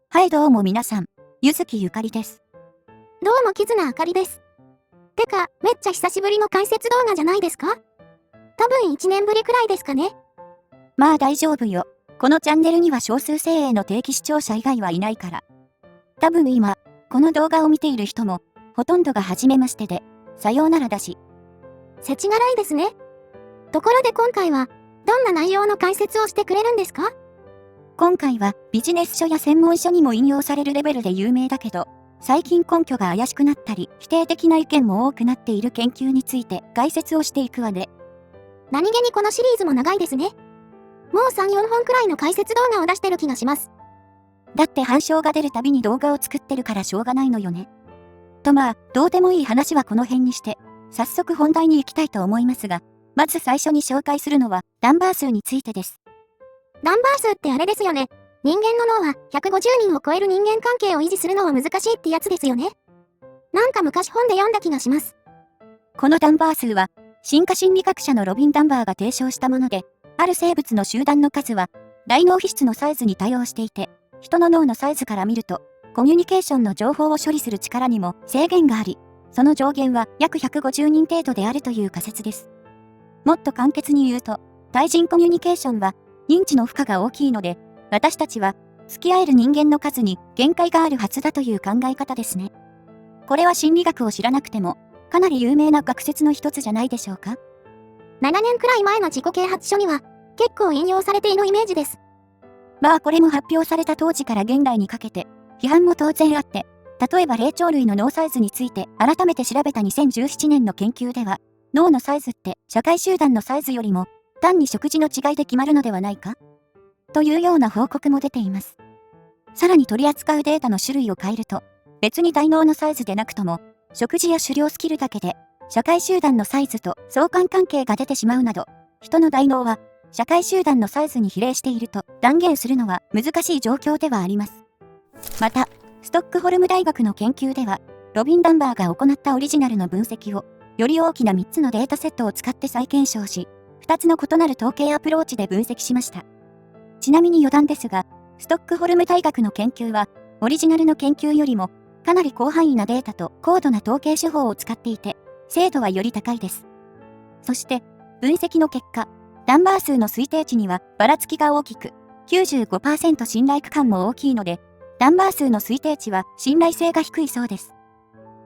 はいどうも皆さん、ゆずきゆかりです。どうもキズナあかりです。てか、めっちゃ久しぶりの解説動画じゃないですか？多分1年ぶりくらいですかね。まあ大丈夫よ。このチャンネルには少数精鋭の定期視聴者以外はいないから。多分今、この動画を見ている人も、ほとんどが初めましてで、さようならだし。世知辛いですね。ところで今回は、どんな内容の解説をしてくれるんですか？今回はビジネス書や専門書にも引用されるレベルで有名だけど、最近根拠が怪しくなったり、否定的な意見も多くなっている研究について解説をしていくわね。何気にこのシリーズも長いですね。もう3、4本くらいの解説動画を出してる気がします。だって反証が出るたびに動画を作ってるからしょうがないのよね。とまあ、どうでもいい話はこの辺にして、早速本題に行きたいと思いますが、まず最初に紹介するのは、ダンバー数についてです。ダンバー数ってあれですよね。人間の脳は150人を超える人間関係を維持するのは難しいってやつですよね。なんか昔本で読んだ気がします。このダンバー数は、進化心理学者のロビン・ダンバーが提唱したもので、ある生物の集団の数は、大脳皮質のサイズに対応していて、人の脳のサイズから見ると、コミュニケーションの情報を処理する力にも制限があり、その上限は約150人程度であるという仮説です。もっと簡潔に言うと、対人コミュニケーションは、認知の負荷が大きいので、私たちは、付き合える人間の数に限界があるはずだという考え方ですね。これは心理学を知らなくても、かなり有名な学説の一つじゃないでしょうか。7年くらい前の自己啓発書には、結構引用されているイメージです。まあこれも発表された当時から現代にかけて、批判も当然あって、例えば霊長類の脳サイズについて改めて調べた2017年の研究では、脳のサイズって社会集団のサイズよりも、単に食事の違いで決まるのではないかというような報告も出ています。さらに取り扱うデータの種類を変えると、別に大脳のサイズでなくとも、食事や狩猟スキルだけで、社会集団のサイズと相関関係が出てしまうなど、人の大脳は、社会集団のサイズに比例していると断言するのは難しい状況ではあります。また、ストックホルム大学の研究では、ロビン・ダンバーが行ったオリジナルの分析を、より大きな3つのデータセットを使って再検証し、2つの異なる統計アプローチで分析しました。ちなみに余談ですが、ストックホルム大学の研究は、オリジナルの研究よりも、かなり広範囲なデータと高度な統計手法を使っていて、精度はより高いです。そして、分析の結果、ダンバー数の推定値にはばらつきが大きく、95% 信頼区間も大きいので、ダンバー数の推定値は信頼性が低いそうです。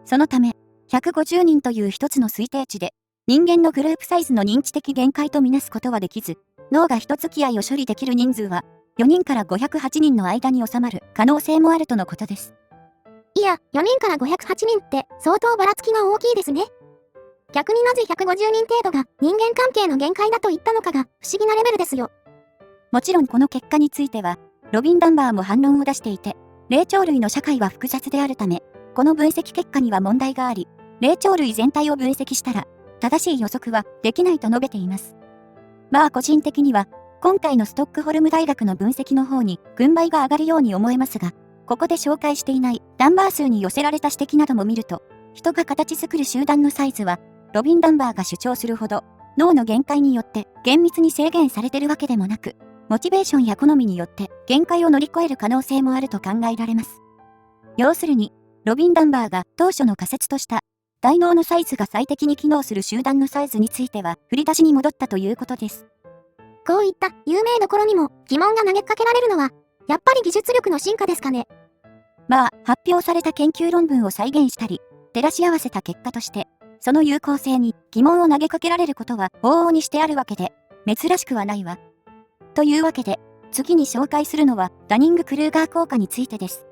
そのため、150人という一つの推定値で、人間のグループサイズの認知的限界とみなすことはできず、脳が一付き合いを処理できる人数は、4人から508人の間に収まる可能性もあるとのことです。いや、4人から508人って相当ばらつきが大きいですね。逆になぜ150人程度が人間関係の限界だと言ったのかが不思議なレベルですよ。もちろんこの結果については、ロビン・ダンバーも反論を出していて、霊長類の社会は複雑であるため、この分析結果には問題があり、霊長類全体を分析したら、正しい予測はできないと述べています。まあ個人的には、今回のストックホルム大学の分析の方に軍配が上がるように思えますが、ここで紹介していないダンバー数に寄せられた指摘なども見ると、人が形作る集団のサイズは、ロビン・ダンバーが主張するほど、脳の限界によって厳密に制限されているわけでもなく、モチベーションや好みによって限界を乗り越える可能性もあると考えられます。要するに、ロビン・ダンバーが当初の仮説とした、大脳のサイズが最適に機能する集団のサイズについては振り出しに戻ったということです。こういった有名どころにも疑問が投げかけられるのは、やっぱり技術力の進化ですかね。まあ、発表された研究論文を再現したり、照らし合わせた結果として、その有効性に疑問を投げかけられることは往々にしてあるわけで、珍しくはないわ。というわけで、次に紹介するのはダニング・クルーガー効果についてです。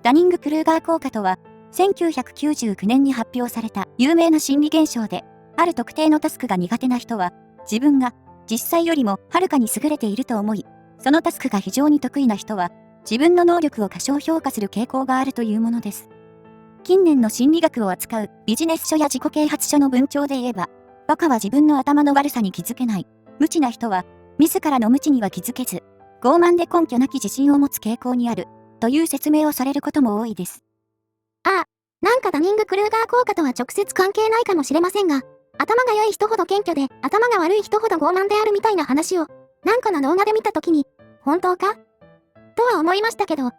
ダニング・クルーガー効果とは、1999年に発表された有名な心理現象で、ある特定のタスクが苦手な人は、自分が実際よりもはるかに優れていると思い、そのタスクが非常に得意な人は、自分の能力を過小評価する傾向があるというものです。近年の心理学を扱うビジネス書や自己啓発書の文章で言えば、バカは自分の頭の悪さに気づけない。無知な人は、自らの無知には気づけず、傲慢で根拠なき自信を持つ傾向にある、という説明をされることも多いです。ああ、なんかダニング・クルーガー効果とは直接関係ないかもしれませんが、頭が良い人ほど謙虚で、頭が悪い人ほど傲慢であるみたいな話を、なんかの動画で見たときに、本当かとは思いましたけど、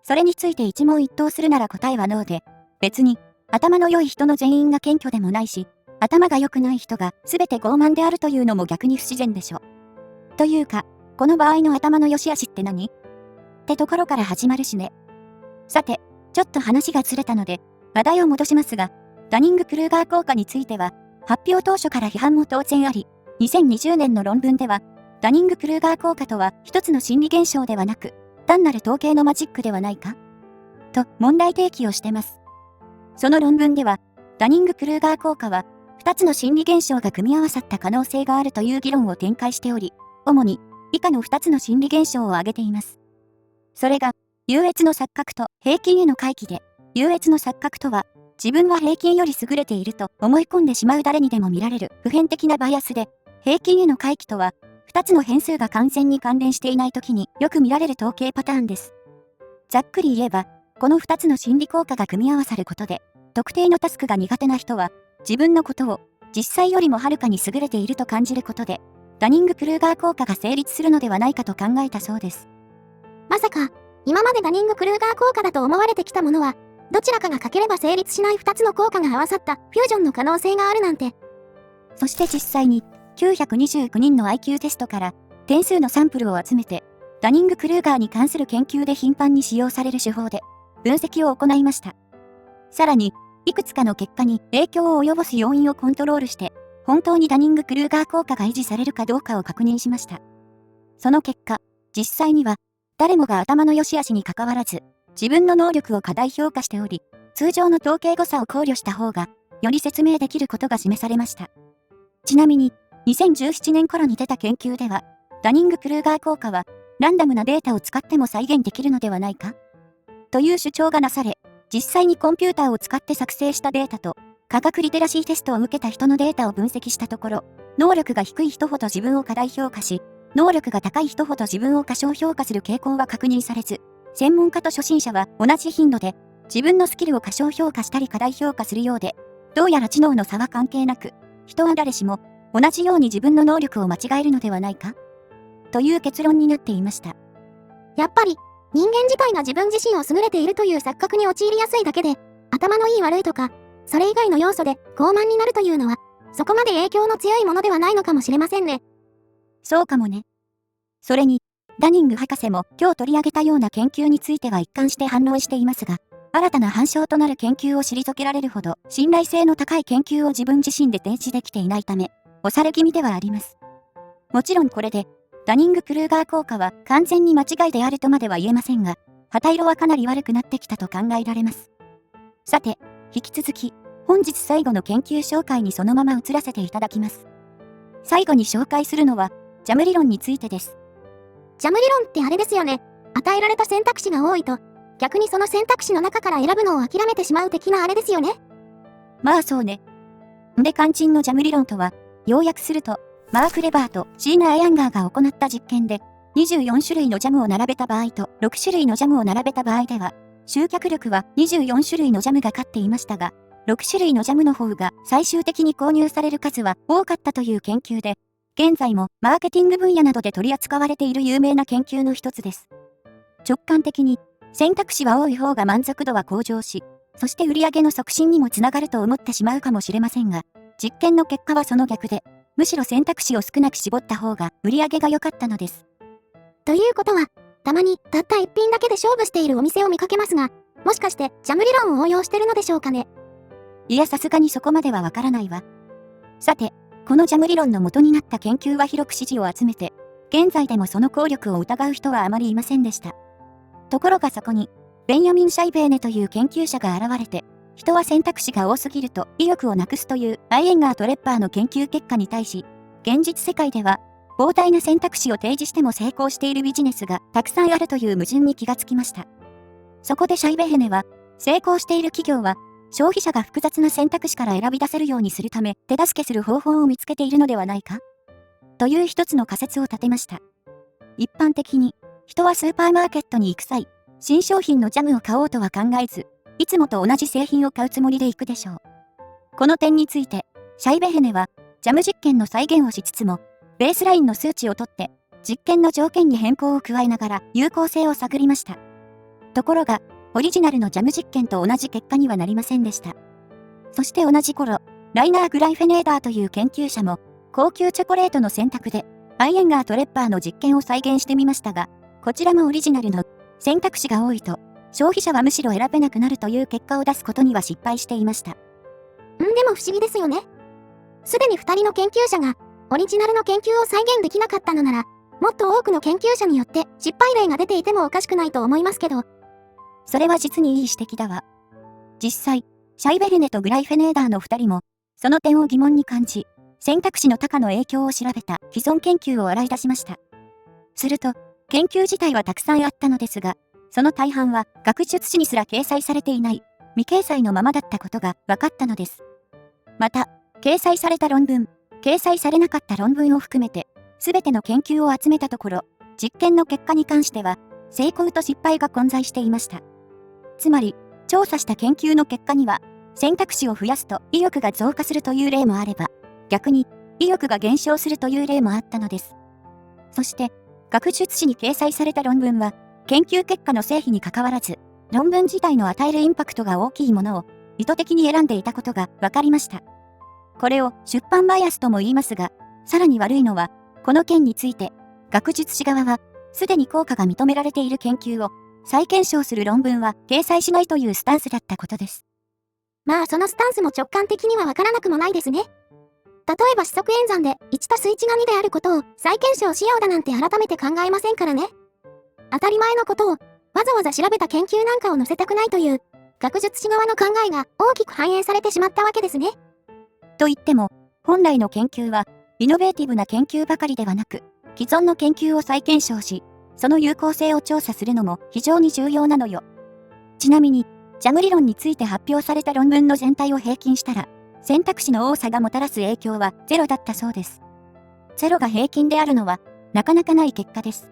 それについて一問一答するなら答えはノーで、別に、頭の良い人の全員が謙虚でもないし、頭が良くない人が全て傲慢であるというのも逆に不自然でしょ。というか、この場合の頭の良し悪しって何？ってところから始まるしね。さて、ちょっと話がずれたので、話題を戻しますが、ダニング・クルーガー効果については、発表当初から批判も当然あり、2020年の論文では、ダニング・クルーガー効果とは一つの心理現象ではなく、単なる統計のマジックではないかと問題提起をしてます。その論文では、ダニング・クルーガー効果は、二つの心理現象が組み合わさった可能性があるという議論を展開しており、主に以下の二つの心理現象を挙げています。それが、優越の錯覚と平均への回帰で、優越の錯覚とは、自分は平均より優れていると思い込んでしまう誰にでも見られる普遍的なバイアスで、平均への回帰とは、二つの変数が完全に関連していないときによく見られる統計パターンです。ざっくり言えば、この二つの心理効果が組み合わさることで、特定のタスクが苦手な人は、自分のことを実際よりもはるかに優れていると感じることで、ダニング・クルーガー効果が成立するのではないかと考えたそうです。まさか、今までダニング・クルーガー効果だと思われてきたものは、どちらかが欠ければ成立しない2つの効果が合わさったフュージョンの可能性があるなんて。そして実際に、929人の IQ テストから点数のサンプルを集めて、ダニング・クルーガーに関する研究で頻繁に使用される手法で、分析を行いました。さらに、いくつかの結果に影響を及ぼす要因をコントロールして、本当にダニング・クルーガー効果が維持されるかどうかを確認しました。その結果、実際には、誰もが頭の良し悪しに関わらず、自分の能力を過大評価しており、通常の統計誤差を考慮した方が、より説明できることが示されました。ちなみに、2017年頃に出た研究では、ダニング・クルーガー効果は、ランダムなデータを使っても再現できるのではないかという主張がなされ、実際にコンピューターを使って作成したデータと、科学リテラシーテストを受けた人のデータを分析したところ、能力が低い人ほど自分を過大評価し、能力が高い人ほど自分を過小評価する傾向は確認されず、専門家と初心者は同じ頻度で、自分のスキルを過小評価したり過大評価するようで、どうやら知能の差は関係なく、人は誰しも、同じように自分の能力を間違えるのではないかという結論になっていました。やっぱり、人間自体が自分自身を優れているという錯覚に陥りやすいだけで、頭のいい悪いとか、それ以外の要素で傲慢になるというのは、そこまで影響の強いものではないのかもしれませんね。そうかもね。それに、ダニング博士も今日取り上げたような研究については一貫して反論していますが、新たな反証となる研究を退けられるほど信頼性の高い研究を自分自身で提示できていないため、押され気味ではあります。もちろんこれで、ダニング・クルーガー効果は完全に間違いであるとまでは言えませんが、旗色はかなり悪くなってきたと考えられます。さて、引き続き、本日最後の研究紹介にそのまま移らせていただきます。最後に紹介するのは、ジャム理論についてです。ジャム理論ってあれですよね。与えられた選択肢が多いと、逆にその選択肢の中から選ぶのを諦めてしまう的なあれですよね。まあそうね。で、肝心のジャム理論とは、要約すると、マーク・レバーとシーナ・アヤンガーが行った実験で、24種類のジャムを並べた場合と6種類のジャムを並べた場合では、集客力は24種類のジャムが勝っていましたが、6種類のジャムの方が最終的に購入される数は多かったという研究で、現在もマーケティング分野などで取り扱われている有名な研究の一つです。直感的に、選択肢は多い方が満足度は向上し、そして売上の促進にもつながると思ってしまうかもしれませんが、実験の結果はその逆で、むしろ選択肢を少なく絞った方が売上が良かったのです。ということは、たまにたった一品だけで勝負しているお店を見かけますが、もしかしてジャム理論を応用してるのでしょうかね。いや、さすがにそこまではわからないわ。さて、このジャム理論の元になった研究は広く支持を集めて、現在でもその効力を疑う人はあまりいませんでした。ところがそこに、ベンヤミン・シャイベーネという研究者が現れて、人は選択肢が多すぎると意欲をなくすというアイエンガーとレッパーの研究結果に対し、現実世界では膨大な選択肢を提示しても成功しているビジネスがたくさんあるという矛盾に気がつきました。そこでシャイベヘネは、成功している企業は消費者が複雑な選択肢から選び出せるようにするため手助けする方法を見つけているのではないかという一つの仮説を立てました。一般的に人はスーパーマーケットに行く際、新商品のジャムを買おうとは考えず、いつもと同じ製品を買うつもりで行くでしょう。この点について、シャイベヘネは、ジャム実験の再現をしつつも、ベースラインの数値をとって、実験の条件に変更を加えながら有効性を探りました。ところが、オリジナルのジャム実験と同じ結果にはなりませんでした。そして同じ頃、ライナー・グライフェネーダーという研究者も、高級チョコレートの選択で、アイエンガーとレッパーの実験を再現してみましたが、こちらもオリジナルの選択肢が多いと、消費者はむしろ選べなくなるという結果を出すことには失敗していました。でも不思議ですよね。すでに2人の研究者が、オリジナルの研究を再現できなかったのなら、もっと多くの研究者によって失敗例が出ていてもおかしくないと思いますけど。それは実にいい指摘だわ。実際、シャイベルネとグライフェネーダーの2人も、その点を疑問に感じ、選択肢の多寡の影響を調べた既存研究を洗い出しました。すると、研究自体はたくさんあったのですが、その大半は学術誌にすら掲載されていない、未掲載のままだったことが分かったのです。また、掲載された論文、掲載されなかった論文を含めて、すべての研究を集めたところ、実験の結果に関しては、成功と失敗が混在していました。つまり、調査した研究の結果には、選択肢を増やすと意欲が増加するという例もあれば、逆に意欲が減少するという例もあったのです。そして、学術誌に掲載された論文は、研究結果の成否にかかわらず、論文自体の与えるインパクトが大きいものを意図的に選んでいたことが分かりました。これを出版バイアスとも言いますが、さらに悪いのは、この件について、学術誌側は、すでに効果が認められている研究を再検証する論文は掲載しないというスタンスだったことです。まあそのスタンスも直感的にはわからなくもないですね。例えば四則演算で 1+1 が2であることを再検証しようだなんて改めて考えませんからね。当たり前のことをわざわざ調べた研究なんかを載せたくないという学術誌側の考えが大きく反映されてしまったわけですね。と言っても、本来の研究はイノベーティブな研究ばかりではなく、既存の研究を再検証し、その有効性を調査するのも非常に重要なのよ。ちなみに、ジャム理論について発表された論文の全体を平均したら、選択肢の多さがもたらす影響はゼロだったそうです。ゼロが平均であるのは、なかなかない結果です。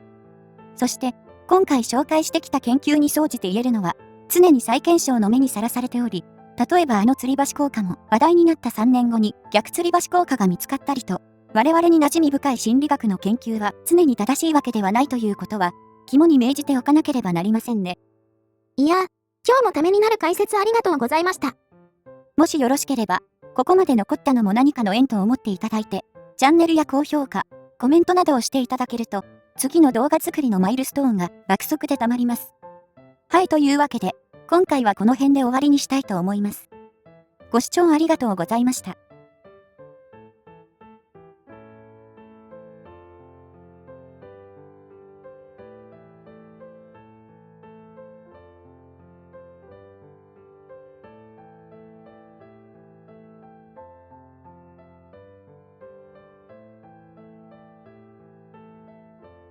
そして、今回紹介してきた研究に総じて言えるのは、常に再検証の目にさらされており、例えば吊り橋効果も話題になった3年後に逆吊り橋効果が見つかったりと、我々に馴染み深い心理学の研究は常に正しいわけではないということは、肝に銘じておかなければなりませんね。いや、今日もためになる解説ありがとうございました。もしよろしければ、ここまで残ったのも何かの縁と思っていただいて、チャンネルや高評価、コメントなどをしていただけると、次の動画作りのマイルストーンが爆速でたまります。はい、というわけで、今回はこの辺で終わりにしたいと思います。ご視聴ありがとうございました。